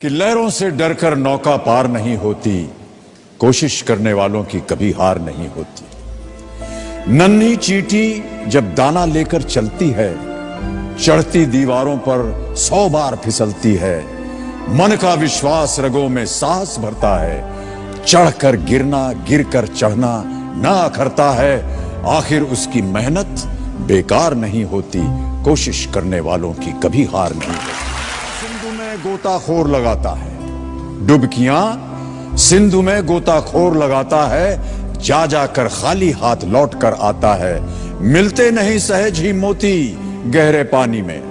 कि लहरों से डरकर नौका पार नहीं होती, कोशिश करने वालों की कभी हार नहीं होती। नन्ही चींटी जब दाना लेकर चलती है, चढ़ती दीवारों पर 100 बार फिसलती है। मन का विश्वास रगों में साहस भरता है, चढ़कर गिरना गिरकर चढ़ना ना अखरता है। आखिर उसकी मेहनत बेकार नहीं होती, कोशिश करने वालों की कभी हार नहीं होती। सिंधु में गोताखोर लगाता है डुबकियां, सिंधु में गोताखोर लगाता है, जा जाकर खाली हाथ लौट कर आता है। मिलते नहीं सहज ही मोती गहरे पानी में,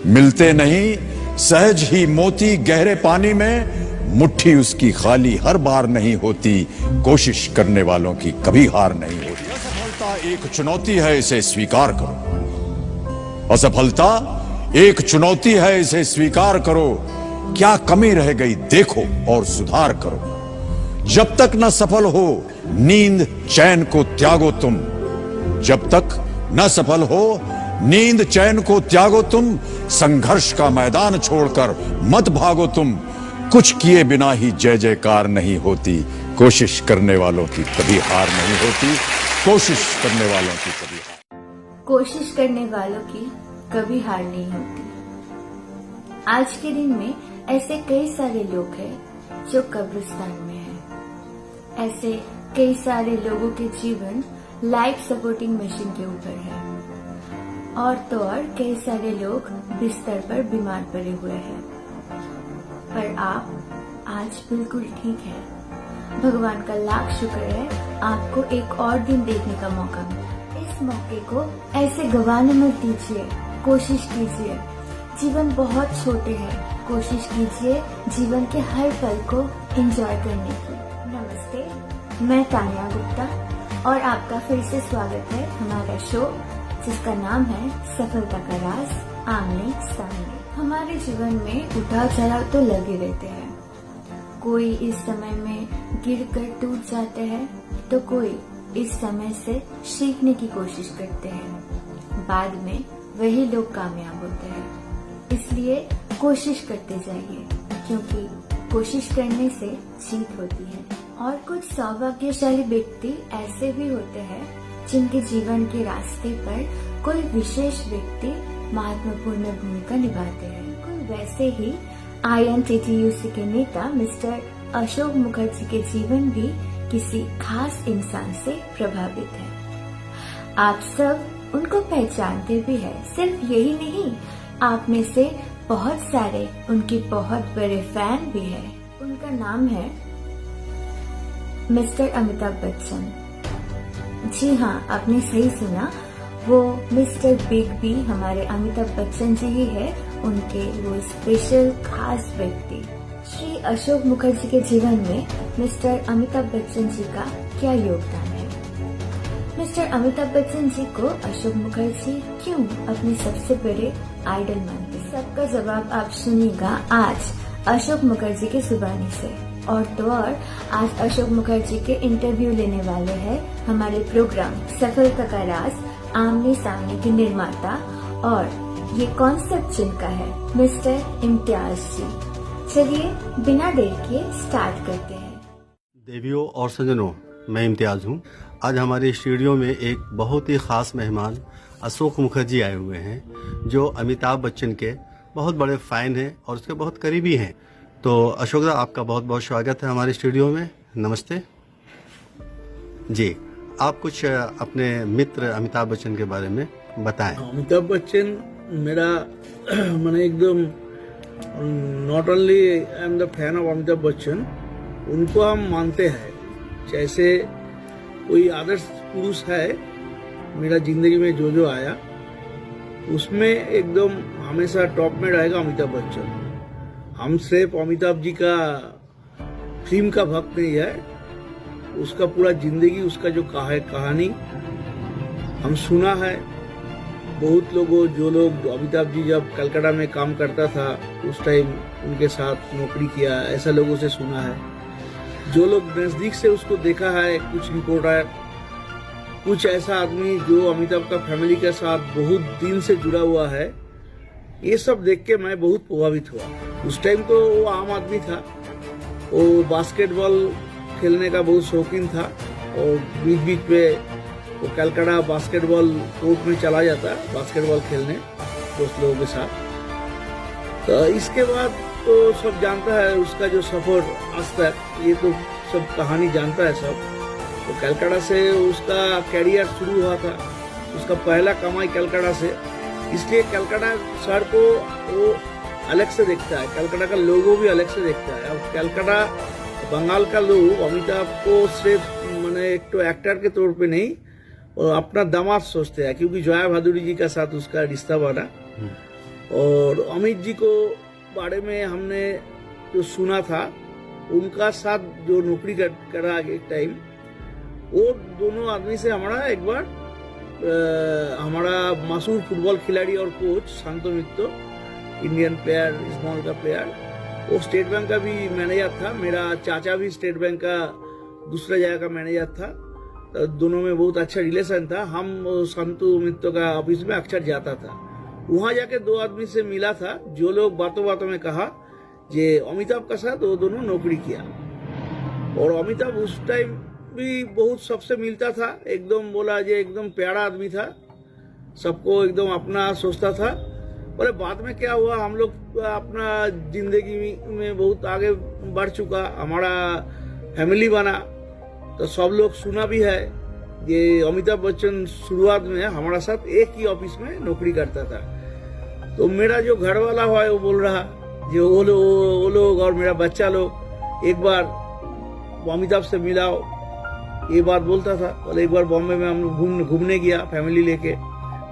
मिलते नहीं सहज ही मोती गहरे पानी में। मुट्ठी उसकी खाली हर बार नहीं होती, कोशिश करने वालों की कभी हार नहीं होती। असफलता एक चुनौती है, इसे स्वीकार करो। असफलता एक चुनौती है, इसे स्वीकार करो। क्या कमी रह गई देखो और सुधार करो। जब तक न सफल हो नींद चैन को त्यागो तुम, जब तक न सफल हो नींद चैन को त्यागो तुम। संघर्ष का मैदान छोड़कर मत भागो तुम। कुछ किए बिना ही जय जयकार नहीं होती, कोशिश करने वालों की कभी हार नहीं होती। कोशिश करने वालों की कभी हार, कोशिश करने वालों की कभी हार नहीं होती। आज के दिन में ऐसे कई सारे लोग हैं जो कब्रिस्तान में हैं। ऐसे कई सारे लोगों के जीवन लाइफ सपोर्टिंग मशीन के ऊपर है, और तो और कई सारे लोग बिस्तर पर बीमार पड़े हुए हैं। पर आप आज बिल्कुल ठीक है। भगवान का लाख शुक्र है आपको एक और दिन देखने का मौका मिला। इस मौके को ऐसे गंवाने मत दीजिए, कोशिश कीजिए। जीवन बहुत छोटे हैं, कोशिश कीजिए जीवन के हर पल को एंजॉय करने की। नमस्ते, मैं तानिया गुप्ता और आपका फिर से स्वागत है हमारा शो जिसका नाम है सफलता का राज आमने सामने। हमारे जीवन में उतार चढ़ाव तो लगे रहते हैं। कोई इस समय में गिरकर टूट जाते हैं, तो कोई इस समय से सीखने की कोशिश करते हैं। बाद में वही लोग कामयाब होते हैं। इसलिए कोशिश करते जाइए, क्योंकि कोशिश करने से जीत होती है। और कुछ सौभाग्यशाली व्यक्ति ऐसे भी होते हैं जिनके जीवन के रास्ते पर कोई विशेष व्यक्ति महत्वपूर्ण भूमिका निभाते हैं। वैसे ही INTTUC के नेता मिस्टर अशोक मुखर्जी के जीवन भी किसी खास इंसान से प्रभावित है। आप सब उनको पहचानते भी हैं। सिर्फ यही नहीं, आप में से बहुत सारे उनके बहुत बड़े फैन भी हैं। उनका नाम है मिस्टर अमिताभ बच्चन। जी हाँ, आपने सही सुना, वो मिस्टर बिग बी हमारे अमिताभ बच्चन जी ही है, उनके वो स्पेशल खास व्यक्ति। श्री अशोक मुखर्जी के जीवन में मिस्टर अमिताभ बच्चन जी का क्या योगदान है? मिस्टर अमिताभ बच्चन जी को अशोक मुखर्जी क्यों अपने सबसे बड़े आइडल मानते हैं? सबका जवाब आप सुनिएगा आज अशोक मुखर्जी के जुबानी से। और तो और आज अशोक मुखर्जी के इंटरव्यू लेने वाले हैं हमारे प्रोग्राम सफलता का राज आमने सामने के निर्माता, और ये कॉन्सेप्ट जिनका है मिस्टर इम्तियाज जी। चलिए बिना देर के स्टार्ट करते हैं। देवियों और सज्जनों, मैं इम्तियाज हूँ। आज हमारे स्टूडियो में एक बहुत ही खास मेहमान अशोक मुखर्जी आए हुए हैं, जो अमिताभ बच्चन के बहुत बड़े फैन हैं और उसके बहुत करीबी हैं। तो अशोक दा, आपका बहुत बहुत स्वागत है हमारे स्टूडियो में। नमस्ते जी। आप कुछ अपने मित्र अमिताभ बच्चन के बारे में बताएं। अमिताभ बच्चन मेरा मैंने एकदम not only I am the fan of Amitabh Bachchan, उनको हम मानते हैं जैसे कोई आदर्श पुरुष है मेरा जिंदगी में जो आया, उसमें एकदम हमेशा टॉप में रहेगा अमिताभ बच्चन। हम सिर्फ अमिताभ जी का फिल्म का भक्त नहीं है, उसका पूरा जिंदगी, उसका जो कहानी हम सुना है। बहुत लोगों, जो लोग अमिताभ जी जब कलकत्ता में काम करता था उस टाइम उनके साथ नौकरी किया, ऐसा लोगों से सुना है। जो लोग नजदीक से उसको देखा है, कुछ रिपोर्टर, कुछ ऐसा आदमी जो अमिताभ का फैमिली के साथ बहुत दिन से जुड़ा हुआ है, ये सब देख के मैं बहुत प्रभावित हुआ। उस टाइम तो वो आम आदमी था, वो बास्केटबॉल खेलने का बहुत शौकीन था और बीच बीच में वो कलकत्ता बास्केटबॉल कोर्ट में चला जाता बास्केटबॉल खेलने दोस्त लोगों के साथ। तो इसके बाद तो सब जानता है उसका जो सफर आज तक, ये तो सब कहानी जानता है सब। तो कलकत्ता से उसका कैरियर शुरू हुआ था, उसका पहला कमाई कलकत्ता से, इसलिए कलकत्ता शहर को वो अलग से देखता है, कलकत्ता का लोगो भी अलग से देखता है। अब कलकत्ता बंगाल का लोग अमिताभ को सिर्फ मैंने एक तो एक्टर के तौर पे नहीं और अपना दामाद सोचते हैं, क्योंकि जया भादुड़ी जी का साथ उसका रिश्ता बना। और अमित जी को बारे में हमने जो सुना था, उनका साथ जो नौकरी करा एक टाइम, वो दोनों आदमी से हमारा एक बार हमारा मशहूर फुटबॉल खिलाड़ी और कोच शांतो मित्रो, इंडियन प्लेयर, स्मॉल का प्लेयर, वो स्टेट बैंक का भी मैनेजर था। मेरा चाचा भी स्टेट बैंक का दूसरा जगह का मैनेजर था। तो दोनों में बहुत अच्छा रिलेशन था। हम शांतो मित्रो का ऑफिस में अक्सर जाता था। वहां जाके दो आदमी से मिला था, जो लोग बातों बातों में कहा जे अमिताभ का साथ वो दोनों नौकरी किया। और अमिताभ उस टाइम भी बहुत सबसे मिलता था, एकदम बोला जे एकदम प्यारा आदमी था, सबको एकदम अपना सोचता था। बोले बाद में क्या हुआ, हम लोग अपना जिंदगी में बहुत आगे बढ़ चुका, हमारा फैमिली बना, तो सब लोग सुना भी है ये अमिताभ बच्चन शुरुआत में हमारा साथ एक ही ऑफिस में नौकरी करता था। तो मेरा जो घर वाला हुआ है वो बोल रहा जो वो लोग और मेरा बच्चा लोग एक बार अमिताभ से मिलाओ, ये बात बोलता था। बोले एक बार बॉम्बे में हम घूमने गया फैमिली लेके,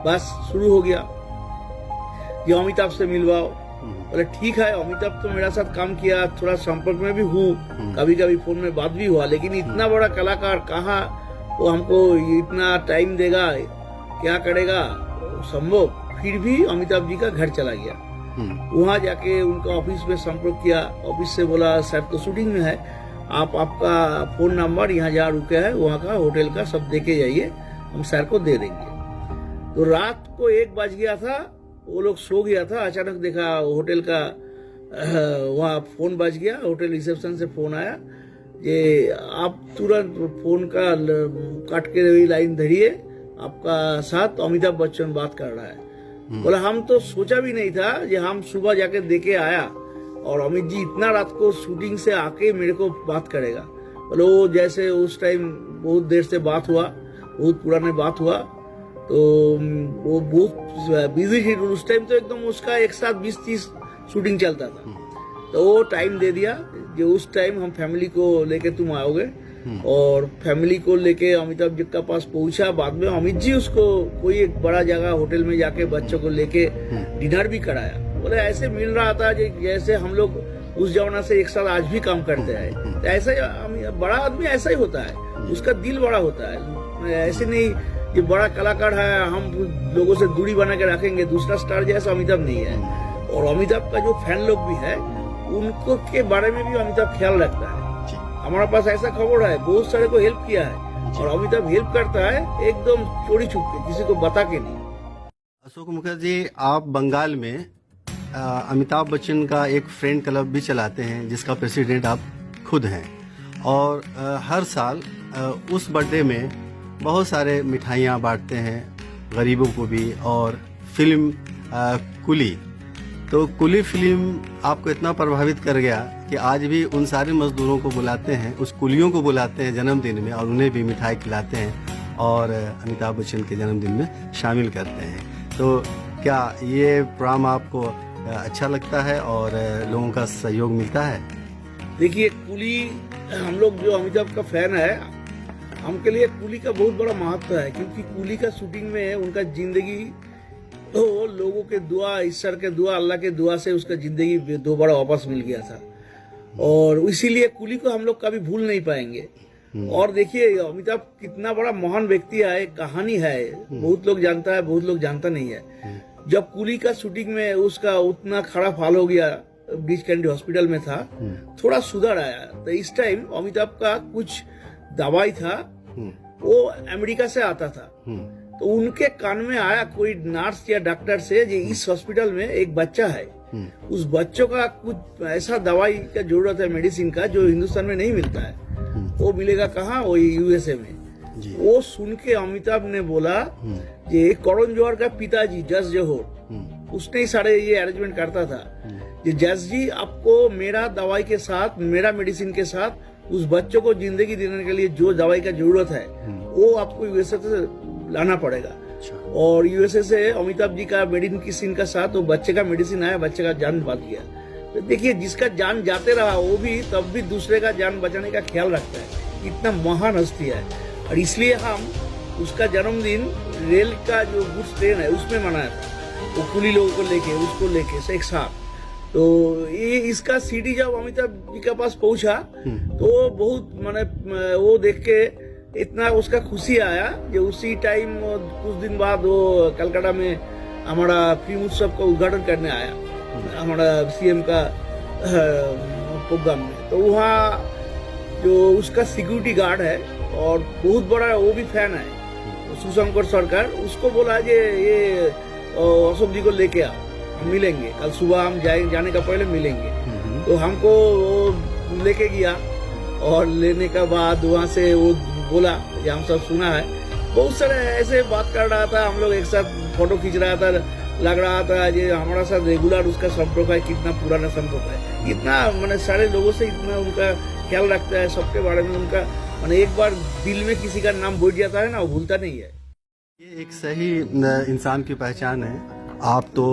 बस शुरू हो गया जो अमिताभ से मिलवाओ। बोले ठीक है, अमिताभ तो मेरा साथ काम किया, थोड़ा संपर्क में भी हूँ, कभी कभी फोन में बात भी हुआ, लेकिन इतना बड़ा कलाकार कहाँ वो हमको इतना टाइम देगा, क्या करेगा संभव। फिर भी अमिताभ जी का घर चला गया, वहां जाके उनका ऑफिस में संपर्क किया। ऑफिस से बोला सर तो शूटिंग में है, आप आपका फोन नंबर यहाँ जहाँ रुके हैं वहाँ का होटल का सब दे के जाइए, हम सर को दे देंगे। तो रात को 1 बज गया था, वो लोग सो गया था, अचानक देखा होटल का वहाँ फोन बज गया, होटल रिसेप्शन से फोन आया ये आप तुरंत फोन का काट के लाइन धरिए, आपका साथ अमिताभ बच्चन बात कर रहा है। बोला हम तो सोचा भी नहीं था कि हम सुबह जाके देखे आया और अमित जी इतना रात को शूटिंग से आके मेरे को बात करेगा। बोले वो जैसे उस टाइम बहुत देर से बात हुआ, बहुत पुराने बात हुआ, तो वो बहुत बिजी शेड्यूल उस टाइम, तो एकदम उसका एक साथ 20-30 शूटिंग चलता था। तो वो टाइम दे दिया जो उस टाइम हम फैमिली को लेके तुम आओगे, और फैमिली को लेके अमिताभ जी के पास पहुंचा। बाद में अमित जी उसको कोई एक बड़ा जगह होटल में जाके बच्चों को लेके डिनर भी कराया। बोले ऐसे मिल रहा था जैसे हम लोग उस जमाना से एक साथ आज भी काम करते हैं। ऐसा बड़ा आदमी ऐसा ही होता है, उसका दिल बड़ा होता है। ऐसे नहीं कि बड़ा कलाकार है हम लोगों से दूरी बना के रखेंगे, दूसरा स्टार जैसा अमिताभ नहीं है। और अमिताभ का जो फैन लोग भी है उनको के बारे में भी अमिताभ ख्याल रखता है। हमारे पास ऐसा खबर है बहुत सारे को हेल्प किया है, और अमिताभ हेल्प करता है एकदम चोरी छुप के, किसी को बता के नहीं। अशोक मुखर्जी, आप बंगाल में अमिताभ बच्चन का एक फ्रेंड क्लब भी चलाते हैं जिसका प्रेसिडेंट आप खुद हैं, और हर साल उस बर्थडे में बहुत सारे मिठाइयाँ बांटते हैं गरीबों को भी। और फिल्म कुली, तो कुली फिल्म आपको इतना प्रभावित कर गया कि आज भी उन सारे मजदूरों को बुलाते हैं, उस कुलियों को बुलाते हैं जन्मदिन में, और उन्हें भी मिठाई खिलाते हैं और अमिताभ बच्चन के जन्मदिन में शामिल करते हैं। तो क्या ये प्रोग्राम आपको अच्छा लगता है और लोगों का सहयोग मिलता है? देखिए कुली, हम लोग जो अमिताभ का फैन है, हमके लिए कुली का बहुत बड़ा महत्व है, क्योंकि कुली का शूटिंग में उनका जिंदगी तो लोगों के दुआ, ईश्वर के दुआ, अल्लाह के दुआ से उसका जिंदगी दोबारा वापस मिल गया था, और इसीलिए कुली को हम लोग कभी भूल नहीं पाएंगे। और देखिए अमिताभ कितना बड़ा महान व्यक्ति है, कहानी है, बहुत लोग जानता है, बहुत लोग जानता नहीं है। जब कुली का शूटिंग में उसका उतना खराब हाल हो गया, बीच कैंडी हॉस्पिटल में था, थोड़ा सुधार आया। तो इस टाइम अमिताभ का कुछ दवाई था वो अमेरिका से आता था, तो उनके कान में आया कोई नर्स या डॉक्टर से कि इस हॉस्पिटल में एक बच्चा है, उस बच्चों का कुछ ऐसा दवाई का जरूरत है, मेडिसिन का, जो हिंदुस्तान में नहीं मिलता है। वो मिलेगा कहाँ? वो यूएसए में। वो सुन के अमिताभ ने बोला ये करण जौहर का पिताजी जस जौहर, उसने ही सारे ये अरेंजमेंट करता था। ये जस जी, आपको मेरा दवाई के साथ, मेरा मेडिसिन के साथ उस बच्चों को जिंदगी देने के लिए जो दवाई का जरूरत है वो आपको यूएसए से लाना पड़ेगा। और यूएसए से अमिताभ जी का मेडिसिन का साथ वो बच्चे का मेडिसिन आया, बच्चे का जान बच गया। तो देखिए, जिसका जान जाते रहा वो भी तब भी दूसरे का जान बचाने का ख्याल रखता है। इतना महान हस्ती है, और इसलिए हम उसका जन्मदिन रेल का जो गुड्स ट्रेन है उसमें मनाया था, वो कुली लोगों को लेके, उसको लेके एक साथ। तो ये इसका सीडी जब अमिताभ जी के पास पहुंचा तो बहुत माने वो देख के इतना उसका खुशी आया कि उसी टाइम कुछ दिन बाद वो कलकत्ता में हमारा फिल्म उत्सव का उद्घाटन करने आया, हमारा सीएम का प्रोग्राम में। तो वहाँ जो उसका सिक्योरिटी गार्ड है और बहुत बड़ा वो भी फैन है, सुशंकर सरकार, उसको बोला कि ये अशोक जी को लेके आओ, हम मिलेंगे कल सुबह, हम जाने का पहले मिलेंगे। तो हमको वो लेके गया, और लेने का बाद वहाँ से वो बोला, ये हम सब सुना है, बहुत सारे ऐसे बात कर रहा था, हम लोग एक साथ फोटो खींच रहा था, लग रहा था ये हमारा साथ रेगुलर उसका संपर्क है, कितना पुराना संपर्क है, इतना मैंने सारे लोगों से इतना उनका ख्याल रखता है, सबके बारे में उनका मैंने एक बार दिल में किसी का नाम बैठ जाता है ना, वो भूलता नहीं है। ये एक सही इंसान की पहचान है। आप तो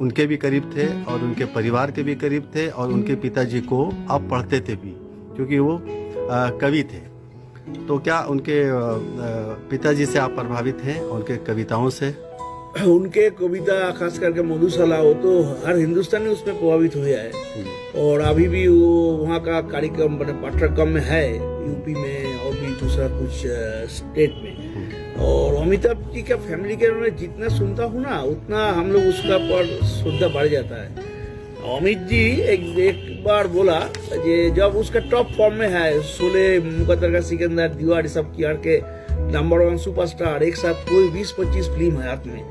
उनके भी करीब थे और उनके परिवार के भी करीब थे, और उनके पिताजी को आप पढ़ते थे भी, क्योंकि वो कवि थे। तो क्या उनके पिताजी से आप प्रभावित हैं, उनके कविताओं से? उनके कविता खास करके मधुशाला, वो तो हर हिंदुस्तानी उसमें प्रभावित हुआ है। और अभी भी वो वहाँ का कार्यक्रम पाठ्यक्रम में है, यूपी में और भी दूसरा कुछ स्टेट में। और अमिताभ जी का फैमिली के बारे में जितना सुनता हूँ ना, उतना हम लोग उसका पर श्रद्धा बढ़ जाता है। अमित जी एक बार बोला कि जब उसका टॉप फॉर्म में है, शोले, मुकद्दर का सिकंदर, दीवार, सब किया के नंबर 1 सुपरस्टार, एक साथ कोई 20-25 फिल्म है हाथ में,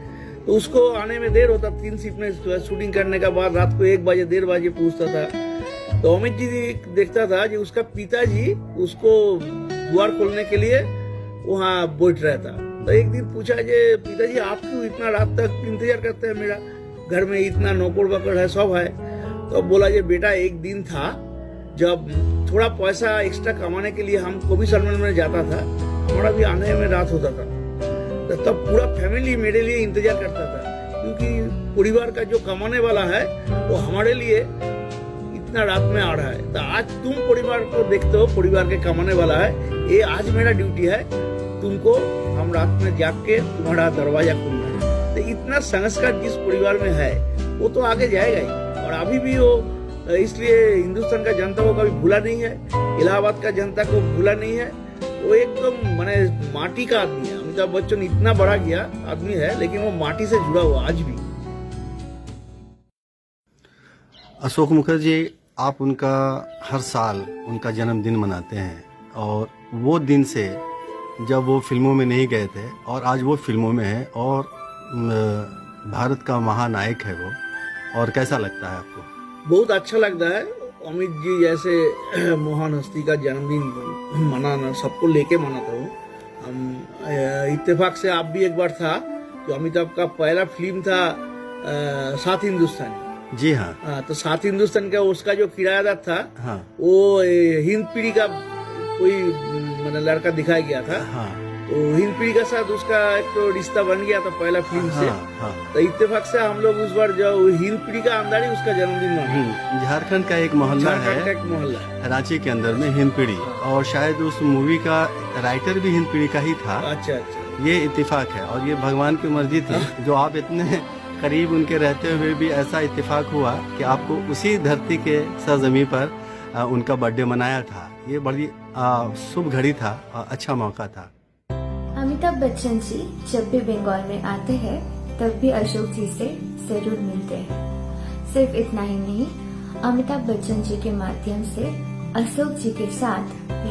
तो उसको आने में देर होता। 3 शिफ्ट में शूटिंग करने के बाद रात को 1 बजे 1:30 बजे पहुंचता था। तो अमित जी देखता था कि उसका पिताजी उसको द्वार खोलने के लिए वहाँ बैठ रहता। तो एक दिन पूछा कि पिताजी आप क्यों इतना रात तक इंतजार करते हैं, मेरा घर में इतना नौकर बकड़ है, सब है। तो बोला कि बेटा, एक दिन था जब थोड़ा पैसा एक्स्ट्रा कमाने के लिए हम कभी सलमान में जाता था, हमारा भी आने में रात होता था, तो तब पूरा फैमिली मेरे लिए इंतजार करता था, क्योंकि परिवार का जो कमाने वाला है वो हमारे लिए इतना रात में आ रहा है। तो आज तुम परिवार को देखते हो, परिवार के कमाने वाला है, ये आज मेरा ड्यूटी है, तुमको हम रात में जाग के तुम्हारा दरवाजा खोलना है। तो इतना संस्कार जिस परिवार में है वो तो आगे जाएगा ही। और अभी भी वो, इसलिए हिंदुस्तान का जनता को कभी भूला नहीं है, इलाहाबाद का जनता को भूला नहीं है। वो एकदम माने माटी का आदमी है। अमिताभ बच्चन इतना बड़ा गया आदमी है, लेकिन वो माटी से जुड़ा हुआ आज भी। अशोक मुखर्जी, आप उनका हर साल उनका जन्मदिन मनाते हैं, और वो दिन से जब वो फिल्मों में नहीं गए थे और आज वो फिल्मों में है और भारत का महानायक है वो, और कैसा लगता है आपको? बहुत अच्छा लगता है। अमित जी जैसे महान हस्ती का जन्मदिन मनाना, सबको लेके मनाता हूँ। हम इत्तेफाक से आप भी एक बार था, तो अमिताभ का पहला फिल्म था सात हिंदुस्तानी। जी हाँ। तो सात हिंदुस्तान का उसका जो किराएदार था, हाँ। वो हिंद पीढ़ी का कोई मतलब लड़का दिखाया गया था। हाँ। तो हिंद पीढ़ी के साथ उसका एक तो रिश्ता बन गया था पहला फिल्म से। हाँ। तो इत्तेफाक से हम लोग उस बार जो हिंद पीढ़ी का अंदर ही उसका जन्मदिन मनाया। झारखंड का एक मोहल्ला है, एक मोहल्ला है रांची के अंदर में, हिंद पीढ़ी, और शायद उस मूवी का राइटर भी हिंद पीढ़ी का ही था। अच्छा। ये इत्तेफाक है, और ये भगवान की मर्जी थी, जो आप इतने करीब उनके रहते हुए भी ऐसा इत्तेफाक हुआ कि आपको उसी धरती के सरजमी पर उनका बर्थडे मनाया था। ये बड़ी शुभ घड़ी था और अच्छा मौका था। अमिताभ बच्चन जी जब भी बंगाल में आते हैं तब भी अशोक जी से जरूर मिलते हैं। सिर्फ इतना ही नहीं, अमिताभ बच्चन जी के माध्यम से अशोक जी के साथ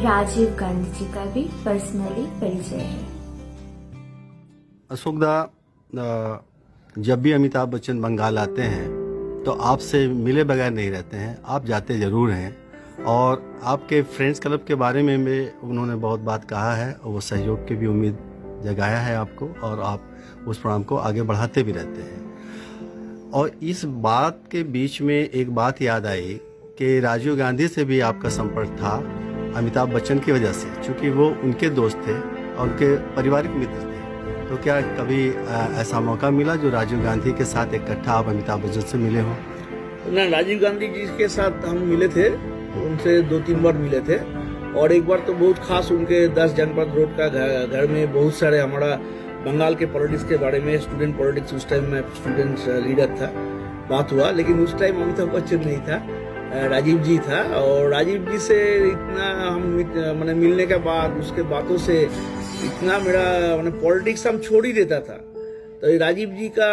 राजीव गांधी जी का भी पर्सनली परिचय है। अशोक दा, जब भी अमिताभ बच्चन बंगाल आते हैं तो आपसे मिले बगैर नहीं रहते हैं, आप जाते ज़रूर हैं। और आपके फ्रेंड्स क्लब के बारे में भी उन्होंने बहुत बात कहा है, और वो सहयोग की भी उम्मीद जगाया है आपको, और आप उस प्रोग्राम को आगे बढ़ाते भी रहते हैं। और इस बात के बीच में एक बात याद आई कि राजीव गांधी से भी आपका संपर्क था अमिताभ बच्चन की वजह से, क्योंकि वो उनके दोस्त थे और उनके पारिवारिक मित्र थे। तो क्या कभी ऐसा मौका मिला जो राजीव गांधी के साथ इकट्ठा आप अमिताभ बच्चन से मिले हो? ना, राजीव गांधी जी के साथ हम मिले थे, उनसे 2-3 बार मिले थे। और एक बार तो बहुत खास उनके 10 जनपद रोड का घर में बहुत सारे हमारा बंगाल के पॉलिटिक्स के बारे में, स्टूडेंट पॉलिटिक्स, उस टाइम में स्टूडेंट लीडर था, बात हुआ। लेकिन उस टाइम अमिताभ बच्चन नहीं था, राजीव जी था। और राजीव जी से इतना हम मैंने मिलने के बाद उसके बातों से इतना मेरा मैंने पॉलिटिक्स हम छोड़ ही देता था। तो राजीव जी का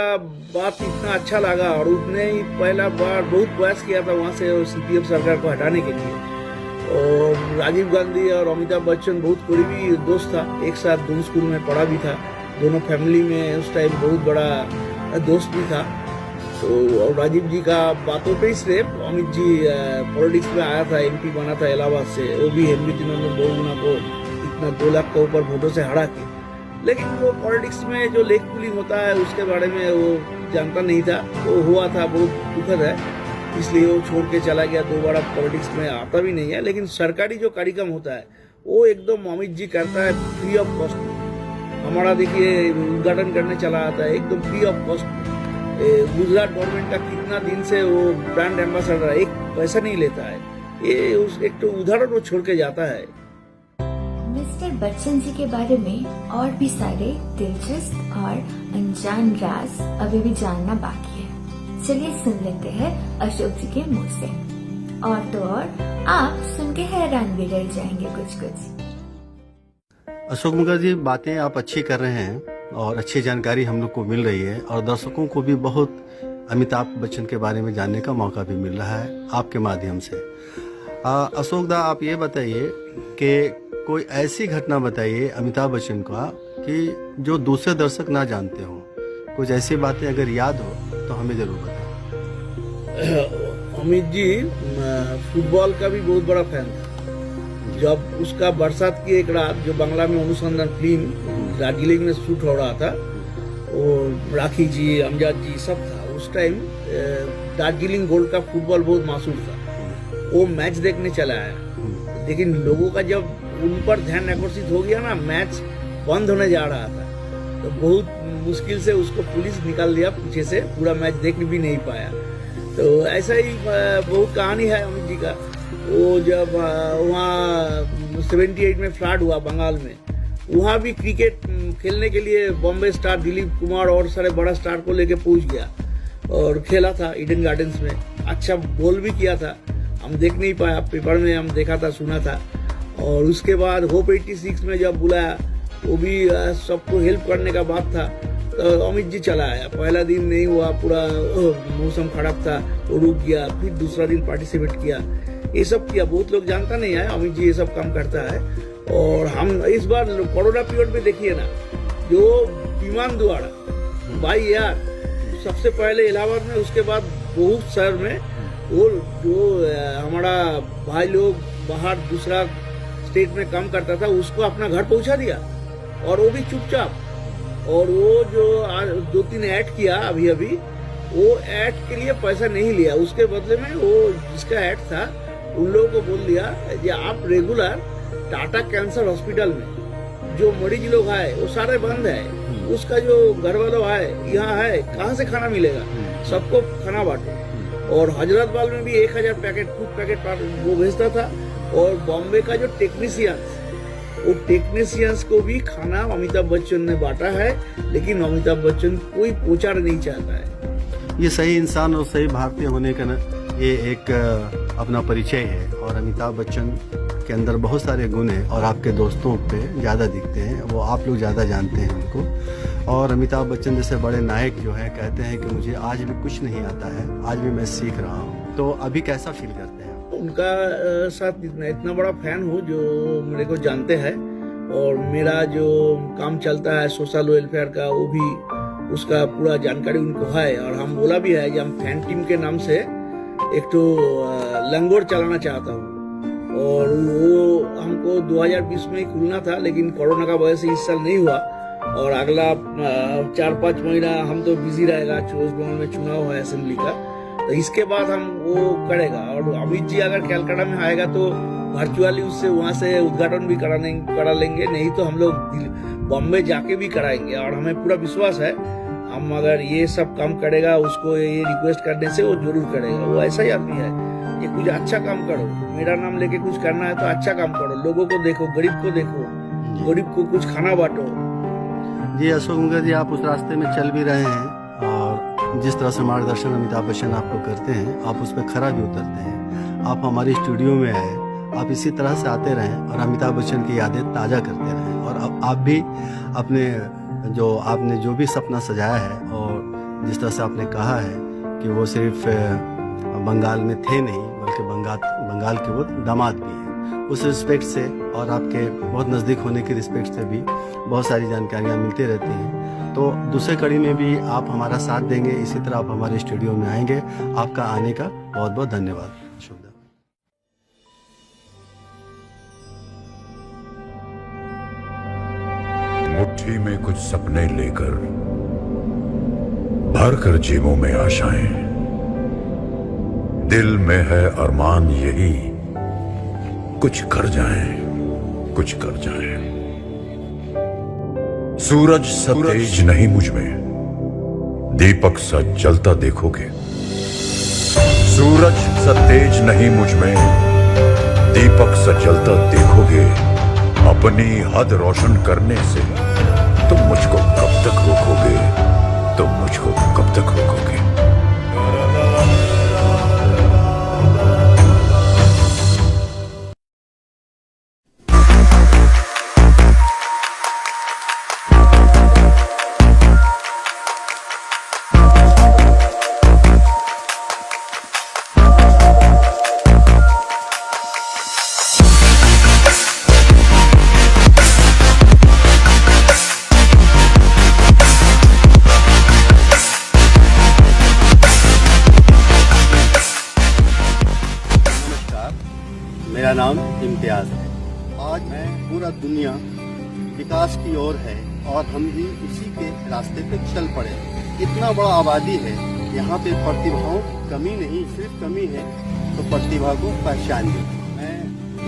बात इतना अच्छा लगा, और उसने ही पहला बार बहुत प्रयास किया था वहाँ से सीपीएम सरकार को हटाने के लिए। और राजीव गांधी और अमिताभ बच्चन बहुत करीबी दोस्त था, एक साथ दोनों स्कूल में पढ़ा भी था, दोनों फैमिली में उस टाइम बहुत बड़ा दोस्त भी था। तो राजीव जी का बातों पे सिर्फ अमित जी पॉलिटिक्स में आया था, एमपी बना था इलाहाबाद से, वो भी हेमंत बहुगुणा को इतना 2 लाख के ऊपर वोटों से हरा के। लेकिन वो पॉलिटिक्स में जो लेग पुलिंग होता है उसके बारे में वो जानता नहीं था, वो हुआ था, बहुत दुखद है, इसलिए वो छोड़ के चला गया। दोबारा पॉलिटिक्स में आता भी नहीं है। लेकिन सरकारी जो कार्यक्रम होता है वो एकदम अमित जी करता है फ्री ऑफ कॉस्ट। हमारा देखिए उद्घाटन करने चला आता है एकदम free of cost. Gujarat government का कितना दिन से वो ब्रांड एम्बेसडर है, एक पैसा नहीं लेता है। ये उस एक तो उदाहरण वो छोड़ के जाता है। मिस्टर बच्चन जी के बारे में और भी सारे दिलचस्प और अनजान राज अभी भी जानना बाकी है। चलिए सुन लेते हैं अशोक जी के मुंह से। और तो और आप सुन के हैरान भी रह जाएंगे कुछ कुछ। अशोक मुखर्जी, बातें आप अच्छी कर रहे हैं और अच्छी जानकारी हम लोग को मिल रही है, और दर्शकों को भी बहुत अमिताभ बच्चन के बारे में जानने का मौका भी मिल रहा है आपके माध्यम से। अशोक दा, आप ये बताइए कि कोई ऐसी घटना बताइए अमिताभ बच्चन का कि जो दूसरे दर्शक ना जानते हो। कुछ ऐसी बातें अगर याद हो तो हमें जरूर बताएं। अमित जी फुटबॉल का भी बहुत बड़ा फैन था। जब उसका बरसात की एक रात जो बांग्ला में अनुसंधान फिल्म दार्जिलिंग में शूट हो रहा था, वो राखी जी, अमजद जी सब था। उस टाइम दार्जिलिंग गोल्ड का फुटबॉल बहुत मशहूर था। वो मैच देखने चला आया, लेकिन लोगों का जब उन पर ध्यान आकर्षित हो गया ना, मैच बंद होने जा रहा था, तो बहुत मुश्किल से उसको पुलिस निकाल दिया पीछे से, पूरा मैच देख भी नहीं पाया। तो ऐसा ही बहुत कहानी है अमित जी का। वो जब वहाँ 78 में फ्लड हुआ बंगाल में, वहाँ भी क्रिकेट खेलने के लिए बॉम्बे स्टार दिलीप कुमार और सारे बड़ा स्टार को लेके पहुंच गया और खेला था ईडन गार्डन्स में। अच्छा बॉल भी किया था, हम देख नहीं पाया, पेपर में हम देखा था, सुना था। और उसके बाद होप 86 में जब बुलाया, वो भी सबको हेल्प करने का बात था, तो अमित जी चला आया। पहला दिन नहीं हुआ, पूरा मौसम खराब था, वो रुक गया, फिर दूसरा दिन पार्टिसिपेट किया, ये सब किया। बहुत लोग जानता नहीं है अमित जी ये सब काम करता है। और हम इस बार कोरोना पीरियड में देखिए ना, जो विमान द्वारा भाई यार सबसे पहले इलाहाबाद में, उसके बाद बहुत शहर में, वो जो हमारा भाई लोग बाहर दूसरा स्टेट में काम करता था, उसको अपना घर पहुंचा दिया, और वो भी चुपचाप। और वो जो 2-3 ऐड किया अभी अभी, वो ऐड के लिए पैसा नहीं लिया, उसके बदले में वो जिसका ऐड था उन लोगों को बोल दिया कि आप रेगुलर टाटा कैंसर हॉस्पिटल में जो मरीज लोग आए वो सारे बंद है, उसका जो घर वालों आए यहाँ है, कहाँ से खाना मिलेगा, सबको खाना बांटो। और हजरतबाल में भी 1000 पैकेट फूड पैकेट वो भेजता था। और बॉम्बे का जो टेक्नीशियंस, वो टेक्नीशियंस को भी खाना अमिताभ बच्चन ने बांटा है, लेकिन अमिताभ बच्चन कोई पहुंचा नहीं चाहता है। ये सही इंसान और सही भारतीय होने का ना, ये एक अपना परिचय है। और अमिताभ बच्चन के अंदर बहुत सारे गुण हैं, और आपके दोस्तों पे ज़्यादा दिखते हैं, वो आप लोग ज़्यादा जानते हैं उनको। और अमिताभ बच्चन जैसे बड़े नायक जो है कहते हैं कि मुझे आज भी कुछ नहीं आता है, आज भी मैं सीख रहा हूँ। तो अभी कैसा फील करते हैं? उनका साथ इतना बड़ा फैन हूँ जो मेरे को जानते हैं, और मेरा जो काम चलता है सोशल वेलफेयर का वो भी उसका पूरा जानकारी उनको है। और हम बोला भी है कि हम फैन टीम के नाम से एक तो लंगोर चलाना चाहता हूँ, और वो हमको 2020 में ही खुलना था, लेकिन कोरोना का वजह से इस साल नहीं हुआ। और अगला 4-5 महीना हम तो बिजी रहेगा, वेस्ट बंगाल में चुनाव है असेंबली का, तो इसके बाद हम वो करेगा। और अमित जी अगर कैलकाटा में आएगा तो वर्चुअली उससे वहाँ से उद्घाटन भी करा लेंगे, नहीं तो हम लोग बॉम्बे जाके भी कराएंगे। और हमें पूरा विश्वास है हम अगर ये सब काम करेगा, उसको ये रिक्वेस्ट करने से वो जरूर करेगा। वो ऐसा ही आदमी है कि कुछ अच्छा काम करो, मेरा नाम लेके कुछ करना है तो अच्छा काम करो, लोगों को देखो, गरीब को देखो, गरीब को कुछ खाना बांटो। जी अशोक मुखर्जी, आप उस रास्ते में चल भी रहे हैं और जिस तरह से मार्गदर्शन अमिताभ बच्चन आपको करते हैं, आप उस पर खरा भी उतरते हैं। आप हमारे स्टूडियो में आए, आप इसी तरह से आते रहें और अमिताभ बच्चन की यादें ताज़ा करते रहें। और अब आप भी अपने आपने जो भी सपना सजाया है और जिस तरह से आपने कहा है कि वो सिर्फ बंगाल में थे नहीं, बल्कि बंगाल के वो दामाद भी हैं, उस रिस्पेक्ट से और आपके बहुत नज़दीक होने के रिस्पेक्ट से भी बहुत सारी जानकारियाँ मिलती रहती हैं। तो दूसरे कड़ी में भी आप हमारा साथ देंगे, इसी तरह आप हमारे स्टूडियो में आएंगे। आपका आने का बहुत बहुत धन्यवाद। शुभ मुट्ठी में कुछ सपने लेकर भर कर जेबों में आशाएं, दिल में है अरमान यही कुछ कर जाएं, कुछ कर जाएं। सूरज सा तेज नहीं मुझ में, दीपक सा जलता देखोगे। सूरज सा तेज नहीं मुझ में, दीपक सा जलता देखोगे। अपनी हद रोशन करने से तुम मुझको कब तक रोकोगे, तुम मुझको कब तक रोकोगे। मेरा नाम इम्तियाज है। आज मैं पूरा दुनिया विकास की ओर है और हम भी उसी के रास्ते पे चल पड़े। इतना बड़ा आबादी है, यहाँ पे प्रतिभाओं की कमी नहीं, सिर्फ कमी है तो प्रतिभा को पहचानिए। मैं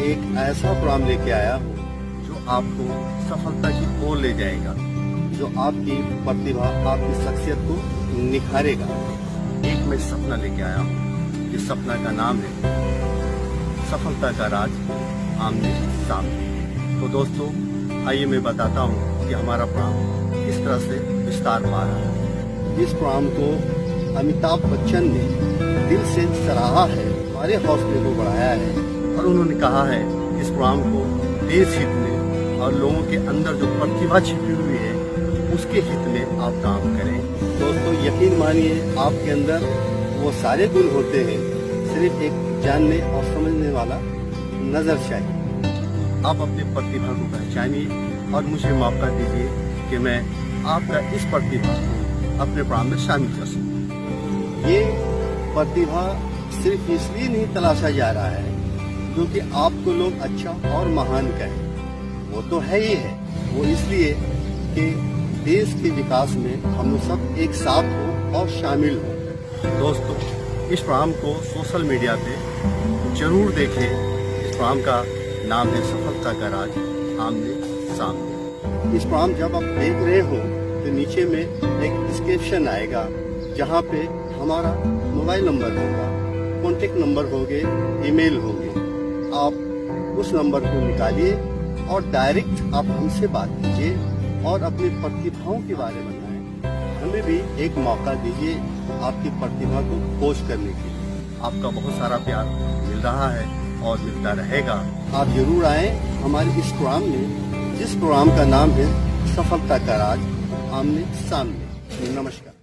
एक ऐसा प्रोग्राम लेके आया हूँ जो आपको सफलता की ओर ले जाएगा, जो आपकी प्रतिभा, आपकी शख्सियत को निखारेगा। एक मैं सपना लेके आया हूँ, इस सपना का नाम है सफलता का राज आमने सामने। तो दोस्तों आइए मैं बताता हूँ कि हमारा प्रोग्राम किस तरह से विस्तार पा रहा है। इस प्रोग्राम को अमिताभ बच्चन ने दिल से सराहा है, हमारे हौसले को बढ़ाया है और उन्होंने कहा है इस प्रोग्राम को देश हित में और लोगों के अंदर जो प्रतिभा छिपी हुई है उसके हित में आप काम करें। दोस्तों यकीन मानिए आपके अंदर वो सारे गुण होते हैं, सिर्फ एक जानने और समझने वाला नजर चाहिए। आप अपने प्रतिभा को पहचानिए और मुझे मौका दीजिए कि मैं आपका इस प्रतिभा को अपने प्रोग्राम में शामिल कर सकूं। ये प्रतिभा सिर्फ इसलिए नहीं तलाशा जा रहा है क्योंकि आपको लोग अच्छा और महान कहें, वो तो है ही है, वो इसलिए कि देश के विकास में हम सब एक साथ हो और शामिल हो। दोस्तों इस प्रोग्राम को सोशल मीडिया पे जरूर देखें। इस प्रोग्राम का नाम है सफलता का राज आमने सामने। इस प्रोग्राम जब आप देख रहे हो तो नीचे में एक डिस्क्रिप्शन आएगा जहाँ पे हमारा मोबाइल नंबर होगा, कॉन्टेक्ट नंबर होंगे, ईमेल होंगे। आप उस नंबर को निकालिए और डायरेक्ट आप हमसे बात कीजिए और अपनी प्रतिभाओं के बारे में बताएं। हमें भी एक मौका दीजिए आपकी प्रतिभा को खोज करने के लिए। आपका बहुत सारा प्यार मिल रहा है और मिलता रहेगा। आप जरूर आए हमारे इस प्रोग्राम में, जिस प्रोग्राम का नाम है सफलता का राज आमने सामने। नमस्कार।